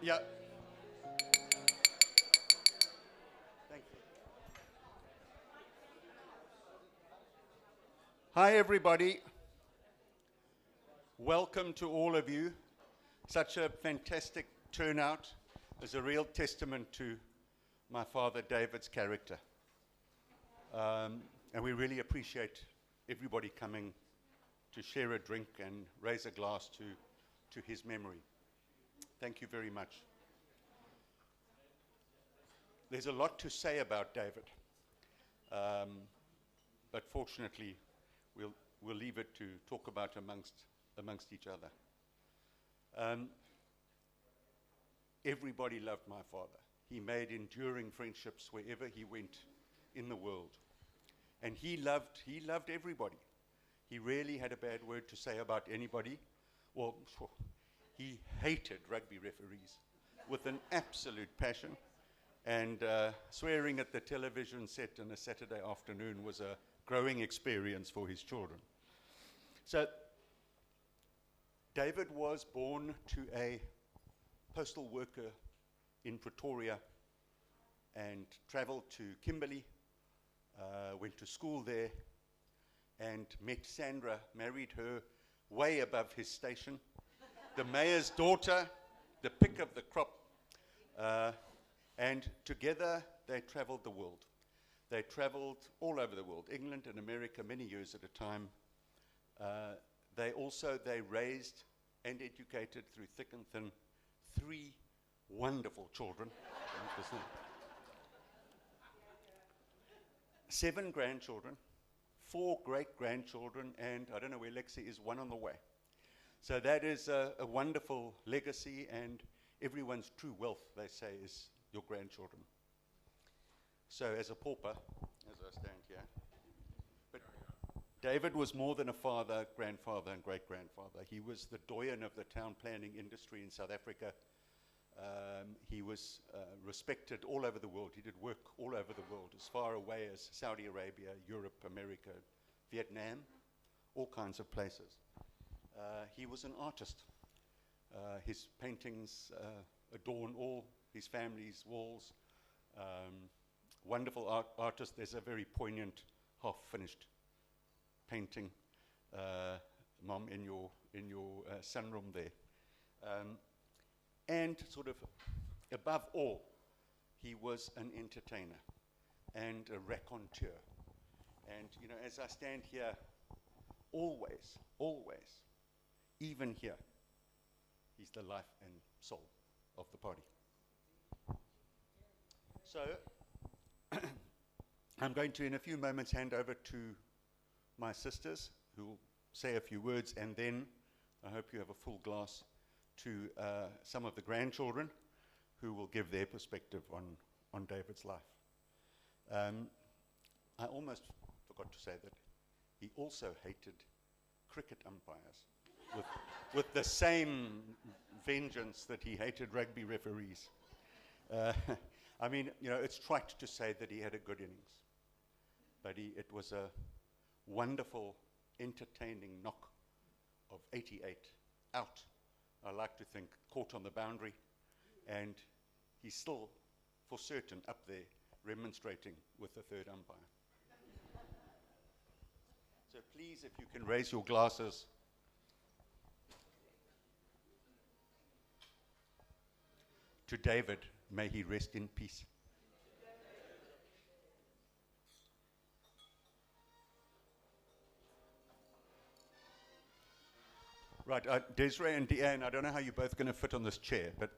Yeah. Thank you. Hi, everybody. Welcome to all of you. Such a fantastic turnout. Is a real testament to my father David's character. And we really appreciate everybody coming to share a drink and raise a glass to his memory. Thank you very much. There's a lot to say about David, but fortunately, we'll leave it to talk about amongst each other. Everybody loved my father. He made enduring friendships wherever he went in the world, and he loved everybody. He rarely had a bad word to say about anybody. Well, he hated rugby referees with an absolute passion. And swearing at the television set on a Saturday afternoon was a growing experience for his children. So David was born to a postal worker in Pretoria and traveled to Kimberley, went to school there, and met Sandra, married her way above his station, the mayor's daughter, the pick of the crop. And together they traveled the world. They traveled all over the world, England and America, many years at a time. They raised and educated through thick and thin 3 wonderful children. 7 grandchildren, 4 great-grandchildren, and I don't know where Lexi is, 1 on the way. So that is a wonderful legacy, and everyone's true wealth, they say, is your grandchildren. So as a pauper, as I stand here, but David was more than a father, grandfather, and great-grandfather. He was the doyen of the town planning industry in South Africa. He was respected all over the world. He did work all over the world, as far away as Saudi Arabia, Europe, America, Vietnam, all kinds of places. He was an artist. His paintings adorn all his family's walls. Wonderful artist. There's a very poignant, half-finished painting, Mom, in your sunroom there. And sort of, above all, he was an entertainer and a raconteur. And, you know, as I stand here, always, even here, he's the life and soul of the party. So, I'm going to, in a few moments, hand over to my sisters, who will say a few words, and then I hope you have a full glass to some of the grandchildren, who will give their perspective on David's life. I almost forgot to say that he also hated cricket umpires with the same vengeance that he hated rugby referees. I mean, you know, it's trite to say that he had a good innings, but it was a wonderful, entertaining knock of 88 out. I like to think caught on the boundary, and he's still, for certain, up there remonstrating with the third umpire. So please, if you can raise your glasses. To David, may he rest in peace. Right, Desiree and Deanne, I don't know how you're both going to fit on this chair, but...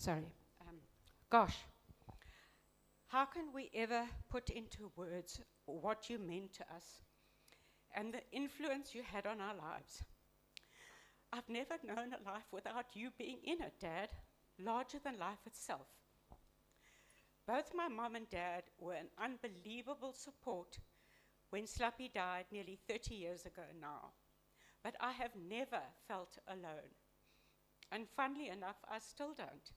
Sorry. Gosh, How can we ever put into words what you meant to us and the influence you had on our lives? I've never known a life without you being in it, Dad, larger than life itself. Both my mom and dad were an unbelievable support when Slappy died nearly 30 years ago now. But I have never felt alone. And funnily enough, I still don't.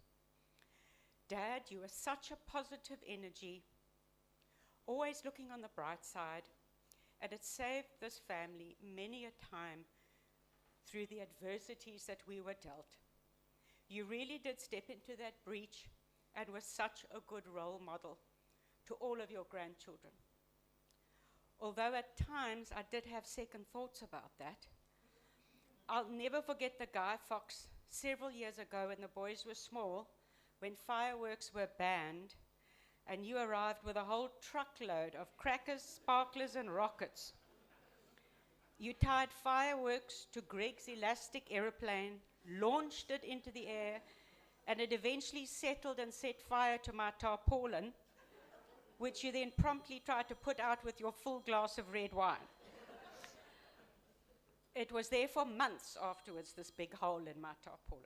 Dad, you are such a positive energy, always looking on the bright side, and it saved this family many a time through the adversities that we were dealt. You really did step into that breach and was such a good role model to all of your grandchildren. Although at times I did have second thoughts about that, I'll never forget the Guy Fawkes several years ago when the boys were small, when fireworks were banned, and you arrived with a whole truckload of crackers, sparklers, and rockets. You tied fireworks to Greg's elastic aeroplane, launched it into the air, and it eventually settled and set fire to my tarpaulin, which you then promptly tried to put out with your full glass of red wine. It was there for months afterwards, this big hole in my tarpaulin.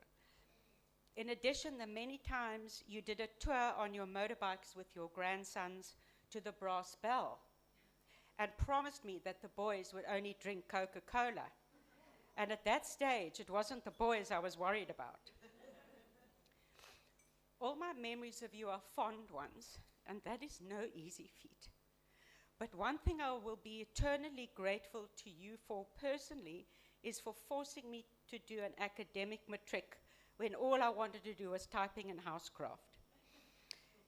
In addition, the many times you did a tour on your motorbikes with your grandsons to the Brass Bell and promised me that the boys would only drink Coca-Cola. And at that stage, it wasn't the boys I was worried about. All my memories of you are fond ones, and that is no easy feat. But one thing I will be eternally grateful to you for personally is for forcing me to do an academic matric when all I wanted to do was typing and housecraft.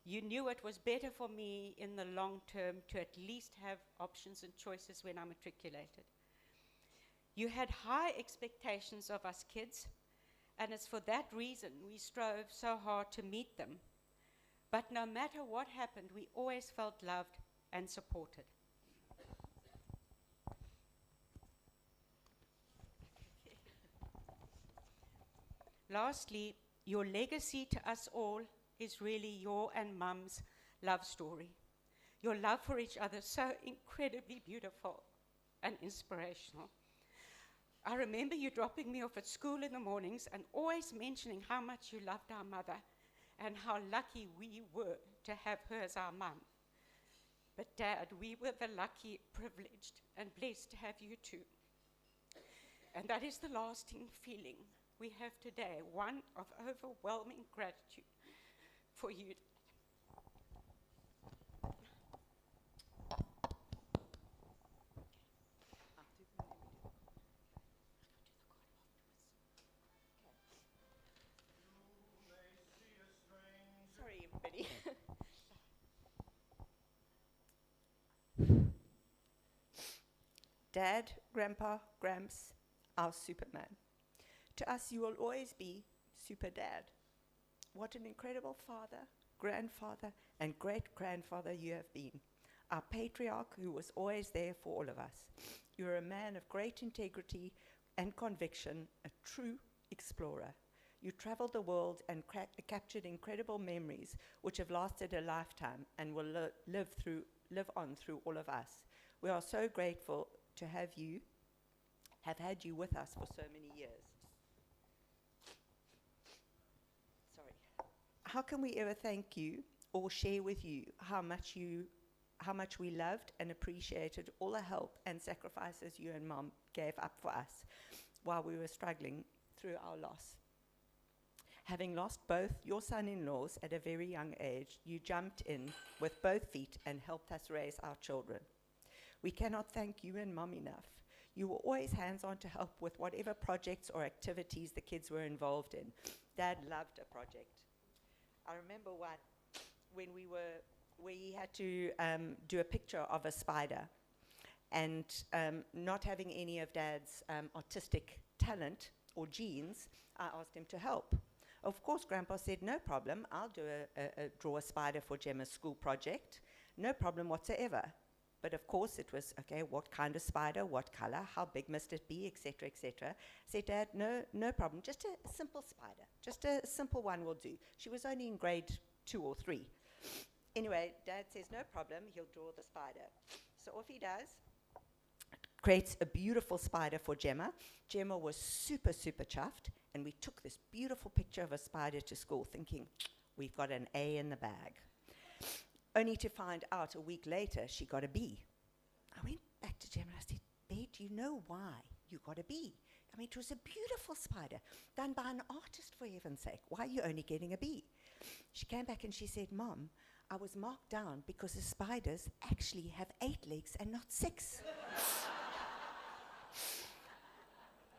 You knew it was better for me in the long term to at least have options and choices when I matriculated. You had high expectations of us kids, and it's for that reason we strove so hard to meet them. But no matter what happened, we always felt loved and supported. Lastly, your legacy to us all is really your and Mum's love story. Your love for each other, so incredibly beautiful and inspirational. I remember you dropping me off at school in the mornings and always mentioning how much you loved our mother and how lucky we were to have her as our mum. But Dad, we were the lucky, privileged, and blessed to have you too. And that is the lasting feeling we have today, one of overwhelming gratitude for you. Sorry, everybody. Dad, Grandpa, Gramps, our Superman. To us, you will always be Super Dad. What an incredible father, grandfather, and great-grandfather you have been. Our patriarch who was always there for all of us. You're a man of great integrity and conviction, a true explorer. You traveled the world and captured incredible memories which have lasted a lifetime and will live on through all of us. We are so grateful to have had you with us for so many years. Sorry. How can we ever thank you or share with you how much we loved and appreciated all the help and sacrifices you and Mom gave up for us while we were struggling through our loss? Having lost both your son-in-laws at a very young age, you jumped in with both feet and helped us raise our children. We cannot thank you and Mom enough. You were always hands-on to help with whatever projects or activities the kids were involved in. Dad loved a project. I remember one when we had to do a picture of a spider, and not having any of Dad's artistic talent or genes, I asked him to help. Of course, Grandpa said, no problem, I'll draw a spider for Gemma's school project. No problem whatsoever. But of course it was, okay, what kind of spider, what color, how big must it be, etc., etc. I said, Dad, no problem, just a simple spider. Just a simple one will do. She was only in grade 2 or 3. Anyway, Dad says, no problem, he'll draw the spider. So off he does, creates a beautiful spider for Gemma. Gemma was super, super chuffed, and we took this beautiful picture of a spider to school, thinking, we've got an A in the bag. Only to find out a week later, she got a B. I went back to Gemma and I said, Babe, do you know why you got a B? I mean, it was a beautiful spider, done by an artist, for heaven's sake. Why are you only getting a B? She came back and she said, Mom, I was marked down because the spiders actually have 8 legs and not 6.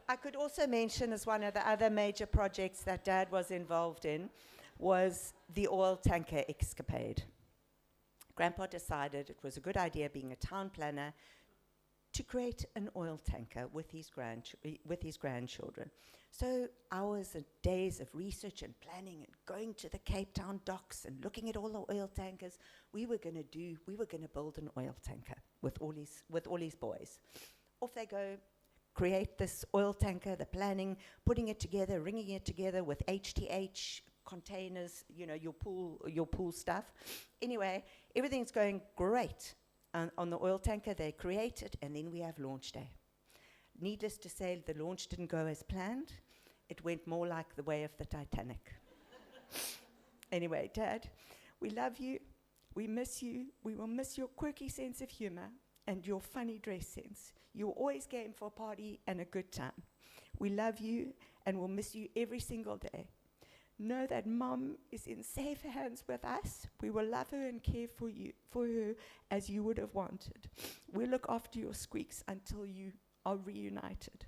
I could also mention as one of the other major projects that Dad was involved in was the oil tanker escapade. Grandpa decided it was a good idea, being a town planner, to create an oil tanker with his grandchildren. So hours and days of research and planning and going to the Cape Town docks and looking at all the oil tankers, we were going to build an oil tanker with all his boys. Off they go, create this oil tanker, the planning, putting it together, ringing it together with HTH containers, you know, your pool stuff. Anyway, everything's going great. On the oil tanker, they create it, and then we have launch day. Needless to say, the launch didn't go as planned. It went more like the way of the Titanic. Anyway, Dad, we love you. We miss you. We will miss your quirky sense of humor and your funny dress sense. You're always game for a party and a good time. We love you and will miss you every single day. Know that Mom is in safe hands with us. We will love her and care for her as you would have wanted. We'll look after your squeaks until you are reunited.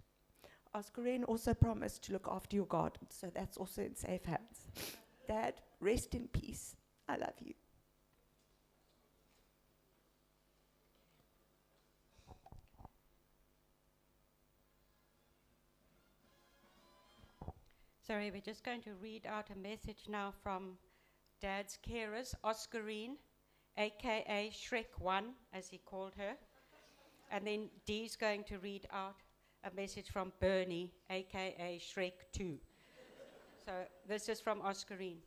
Oscarine also promised to look after your garden, so that's also in safe hands. Dad, rest in peace. I love you. Sorry, we're just going to read out a message now from Dad's carers, Oscarine, a.k.a. Shrek 1, as he called her. And then Dee's going to read out a message from Bernie, a.k.a. Shrek 2. So this is from Oscarine.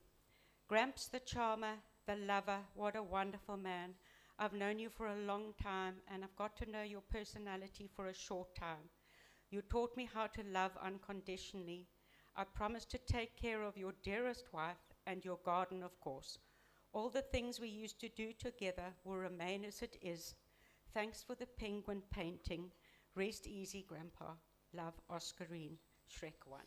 Gramps the charmer, the lover, what a wonderful man. I've known you for a long time, and I've got to know your personality for a short time. You taught me how to love unconditionally. I promise to take care of your dearest wife and your garden, of course. All the things we used to do together will remain as it is. Thanks for the penguin painting. Rest easy, Grandpa. Love, Oscarine, Shrek 1.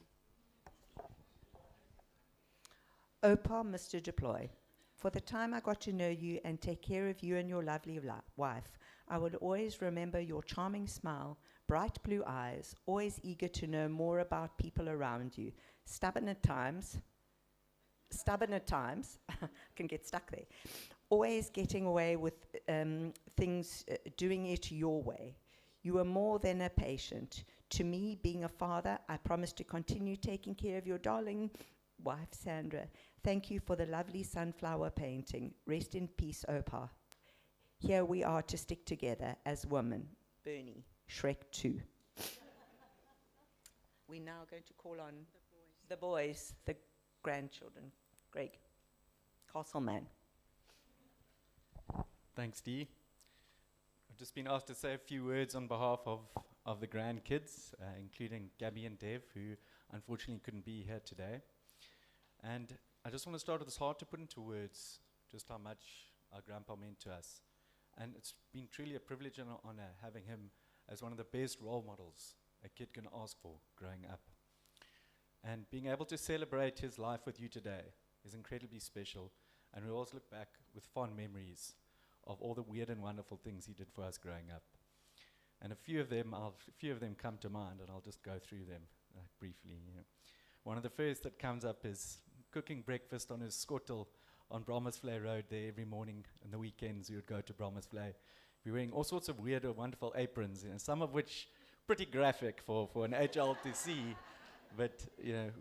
Opa, Mr. Deploy, for the time I got to know you and take care of you and your lovely wife, I will always remember your charming smile, bright blue eyes, always eager to know more about people around you. Stubborn at times, can get stuck there. Always getting away with things, doing it your way. You are more than a patient. To me, being a father, I promise to continue taking care of your darling wife, Sandra. Thank you for the lovely sunflower painting. Rest in peace, Opa. Here we are to stick together as women. Bernie, Shrek 2. We're now going to call on the boys, the grandchildren. Greg, Castleman. Thanks, Dee. I've just been asked to say a few words on behalf of the grandkids, including Gabby and Dev, who unfortunately couldn't be here today. And I just want to start with, it's hard to put into words just how much our grandpa meant to us. And it's been truly a privilege and an honor having him as one of the best role models a kid can ask for growing up. And being able to celebrate his life with you today is incredibly special, and we always look back with fond memories of all the weird and wonderful things he did for us growing up. And a few of them come to mind, and I'll just go through them briefly. One of the first that comes up is cooking breakfast on his skottel on Brommersvlei Road there every morning, and the weekends we would go to Brommersvlei. We're wearing all sorts of weird or wonderful aprons, some of which pretty graphic for an HL to see, but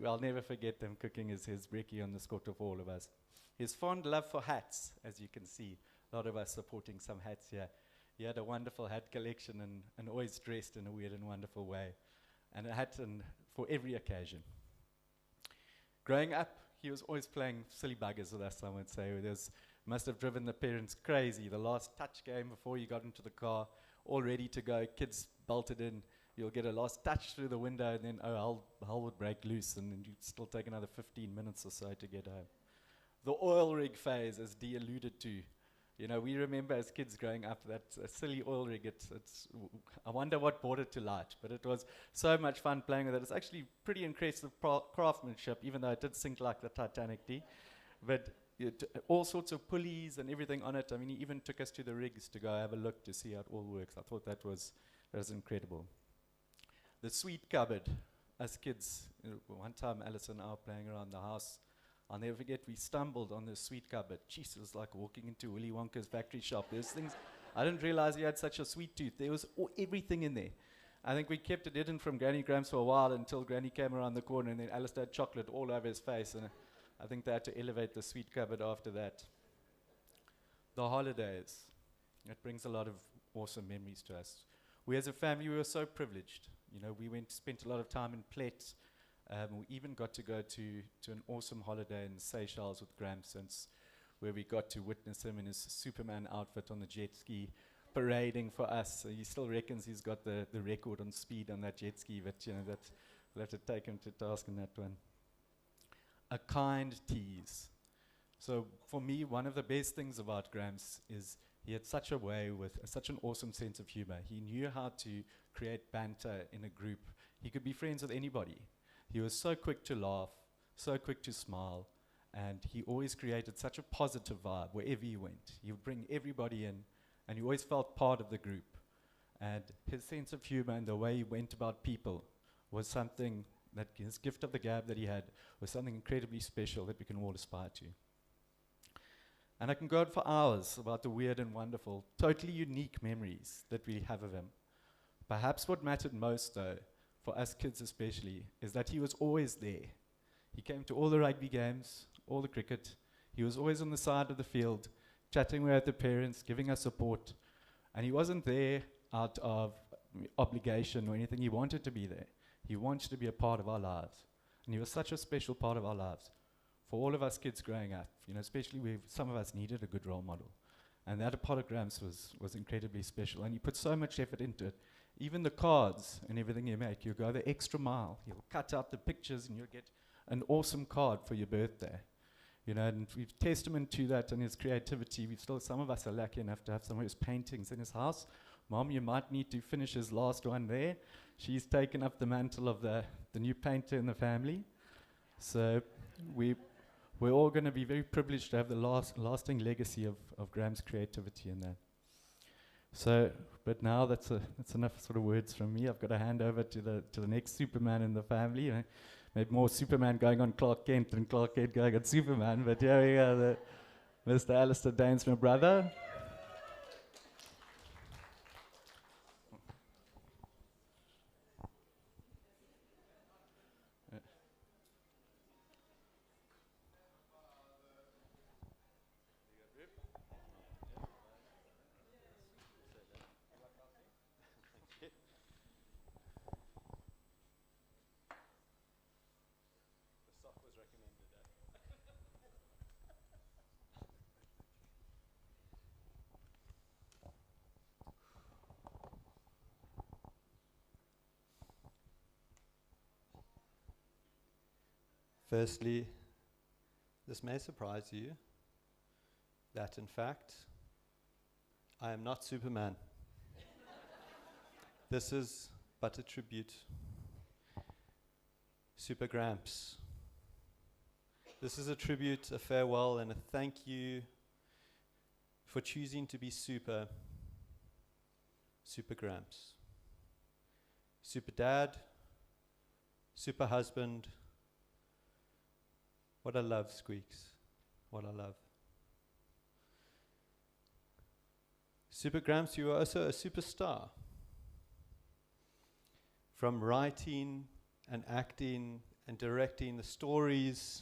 I'll never forget them cooking his brekkie on the skottel for all of us. His fond love for hats, as you can see, a lot of us supporting some hats here. He had a wonderful hat collection and always dressed in a weird and wonderful way, and a hat for every occasion. Growing up, he was always playing silly buggers with us, some would say. There's Must have driven the parents crazy. The last touch game before you got into the car, all ready to go. Kids belted in. You'll get a last touch through the window, and then, hell would break loose, and then you'd still take another 15 minutes or so to get home. The oil rig phase, as Dee alluded to. You know, we remember as kids growing up that silly oil rig. I wonder what brought it to light, but it was so much fun playing with it. It's actually pretty impressive craftsmanship, even though it did sink like the Titanic, Dee. But all sorts of pulleys and everything on it. I mean, he even took us to the rigs to go have a look to see how it all works. I thought that was incredible. The sweet cupboard, as kids, one time Alice and I were playing around the house. I'll never forget, we stumbled on this sweet cupboard. Jeez, it was like walking into Willy Wonka's factory shop. There's things, I didn't realize he had such a sweet tooth. There was everything in there. I think we kept it hidden from Granny Grams for a while until Granny came around the corner, and then Alistair had chocolate all over his face, and I think they had to elevate the sweet cupboard after that. The holidays. It brings a lot of awesome memories to us. We as a family, we were so privileged. You know, we spent a lot of time in Plett. We even got to go to an awesome holiday in Seychelles with Gramsons, where we got to witness him in his Superman outfit on the jet ski, parading for us. He still reckons he's got the record on speed on that jet ski, but you know, we'll have to take him to task on that one. A kind tease. So for me, one of the best things about Grams is he had such a way with such an awesome sense of humor. He knew how to create banter in a group. He could be friends with anybody. He was so quick to laugh, so quick to smile, and he always created such a positive vibe wherever he went. He would bring everybody in, and you always felt part of the group. And his sense of humor and the way he went about people was something that his gift of the gab that he had was something incredibly special that we can all aspire to. And I can go on for hours about the weird and wonderful, totally unique memories that we have of him. Perhaps what mattered most, though, for us kids especially, is that he was always there. He came to all the rugby games, all the cricket. He was always on the side of the field, chatting with the parents, giving us support. And he wasn't there out of obligation or anything. He wanted to be there. He wanted to be a part of our lives. And he was such a special part of our lives. For all of us kids growing up, you know, especially some of us needed a good role model. And that part of Grams was incredibly special. And he put so much effort into it. Even the cards and everything you make, you go the extra mile. You'll cut out the pictures and you'll get an awesome card for your birthday. You know, and we've testament to that and his creativity. Some of us are lucky enough to have some of his paintings in his house. Mom, you might need to finish his last one there. She's taken up the mantle of the new painter in the family. So we're all going to be very privileged to have the lasting legacy of Graham's creativity in that. So, but now that's enough sort of words from me. I've got to hand over to the next Superman in the family. You know, maybe more Superman going on Clark Kent than Clark Kent going on Superman. But here we go, Mr. Alistair Danes, my brother. Firstly, this may surprise you that, in fact, I am not Superman. This is but a tribute. Super Gramps. This is a tribute, a farewell, and a thank you for choosing to be Super Gramps. Super Dad, Super Husband. What I love, Squeaks. What I love. Super Gramps, you are also a superstar. From writing and acting and directing the stories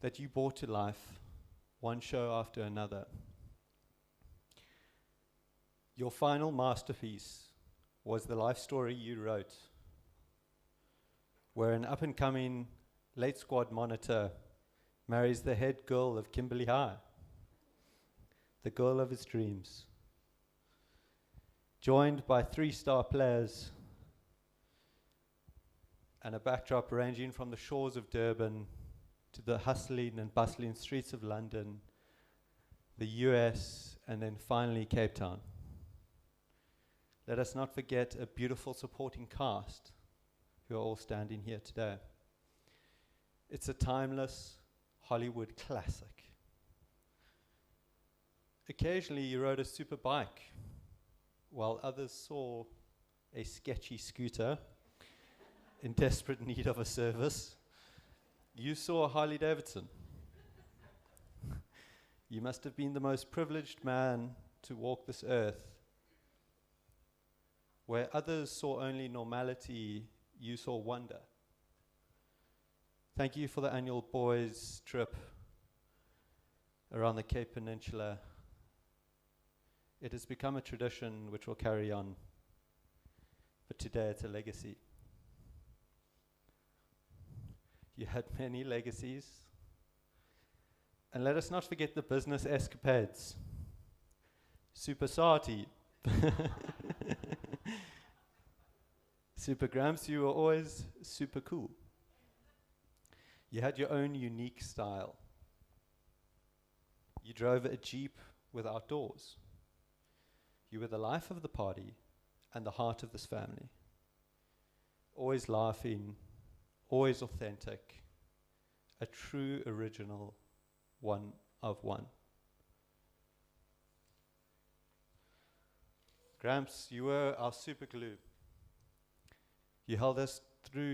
that you brought to life, one show after another. Your final masterpiece was the life story you wrote, where an up-and-coming late squad monitor marries the head girl of Kimberley High. the girl of his dreams. Joined by 3-star players and a backdrop ranging from the shores of Durban to the hustling and bustling streets of London, the US, and then finally Cape Town. Let us not forget a beautiful supporting cast who are all standing here today. It's a timeless Hollywood classic. Occasionally you rode a super bike, while others saw a sketchy scooter in desperate need of a service. You saw a Harley Davidson. You must have been the most privileged man to walk this earth. Where others saw only normality, you saw wonder. Thank you for the annual boys' trip around the Cape Peninsula. It has become a tradition which will carry on, but today it's a legacy. You had many legacies. And let us not forget the business escapades. Super Sati. Super Gramps, you were always super cool. You had your own unique style. You drove a Jeep with outdoors. You were the life of the party and the heart of this family. Always laughing, always authentic, a true original, one of one. Gramps, you were our super glue. You held us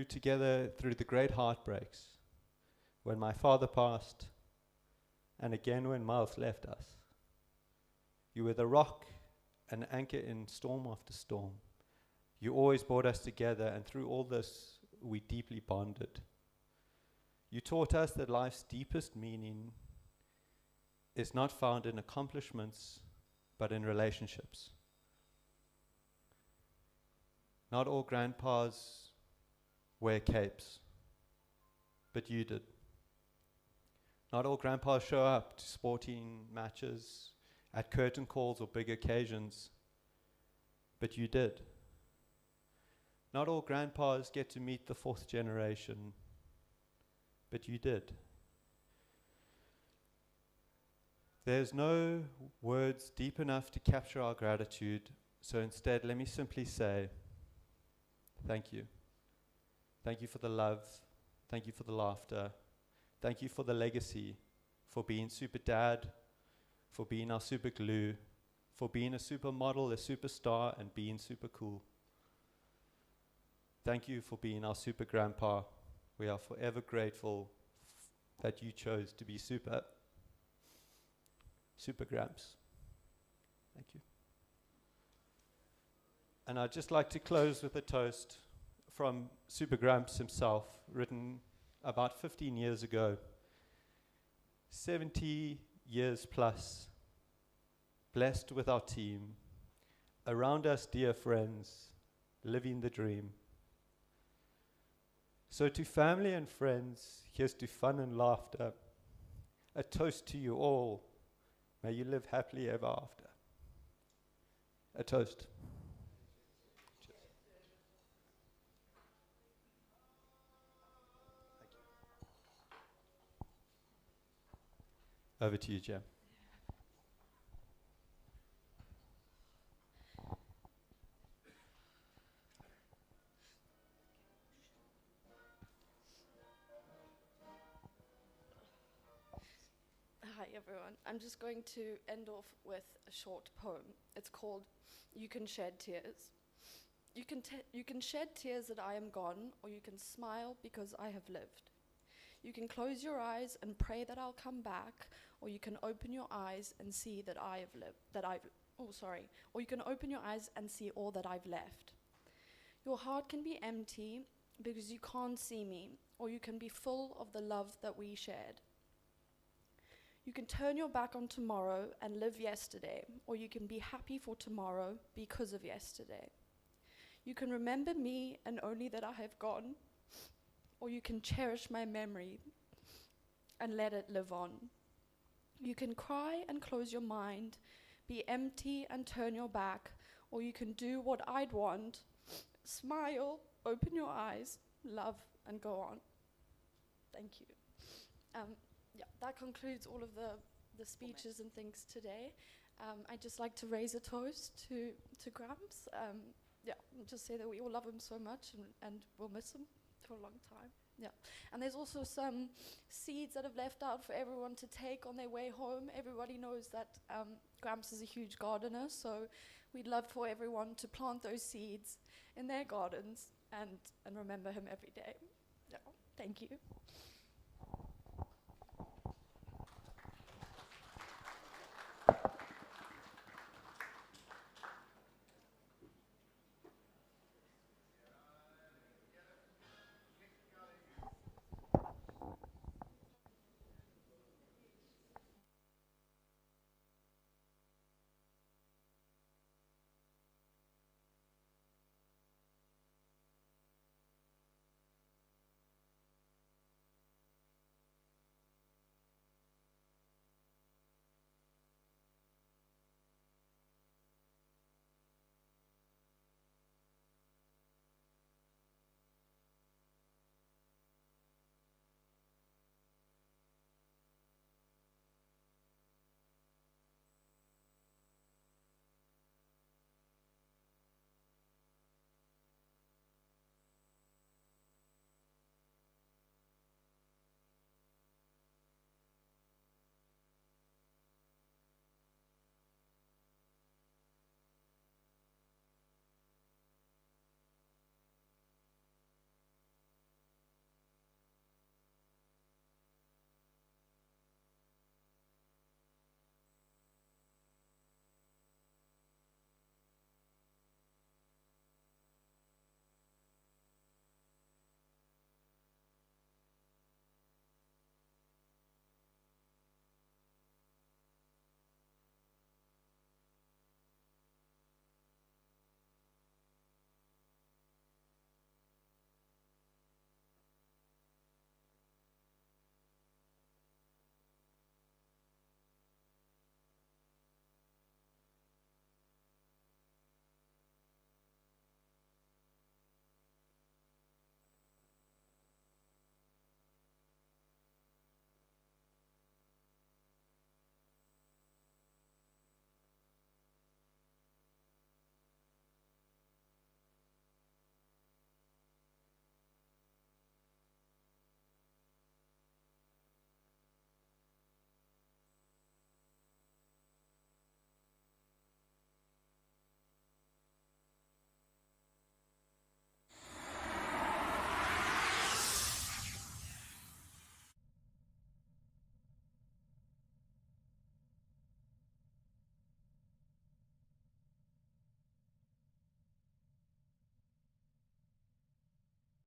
together through the great heartbreaks, when my father passed, and again when Miles left us. You were the rock and anchor in storm after storm. You always brought us together, and through all this, we deeply bonded. You taught us that life's deepest meaning is not found in accomplishments, but in relationships. Not all grandpas wear capes, but you did. Not all grandpas show up to sporting matches, at curtain calls or big occasions, but you did. Not all grandpas get to meet the 4th generation, but you did. There's no words deep enough to capture our gratitude, so instead let me simply say, thank you. Thank you for the love. Thank you for the laughter. Thank you for the legacy, for being super dad, for being our super glue, for being a supermodel, a superstar, and being super cool. Thank you for being our super grandpa. We are forever grateful that you chose to be super. Super Gramps. Thank you. And I'd just like to close with a toast from Super Gramps himself, written about 15 years ago. 70 years plus, blessed with our team, around us dear friends, living the dream. So to family and friends, here's to fun and laughter. A toast to you all. May you live happily ever after. A toast. Cheers. Thank you. Over to you, Jem. Hi everyone. I'm just going to end off with a short poem. It's called You Can Shed Tears. You can shed tears that I am gone, or you can smile because I have lived. You can close your eyes and pray that I'll come back, or you can open your eyes and see that I have lived, or you can open your eyes and see all that I've left. Your heart can be empty because you can't see me, or you can be full of the love that we shared. You can turn your back on tomorrow and live yesterday, or you can be happy for tomorrow because of yesterday. You can remember me and only that I have gone, or you can cherish my memory and let it live on. You can cry and close your mind, be empty and turn your back, or you can do what I'd want, smile, open your eyes, love, and go on. Thank you. That concludes all of the speeches and things today. I'd just like to raise a toast to Gramps. Just say that we all love him so much and we'll miss him for a long time. Yeah, and there's also some seeds that have left out for everyone to take on their way home. Everybody knows that Gramps is a huge gardener, so we'd love for everyone to plant those seeds in their gardens and remember him every day. Yeah, thank you.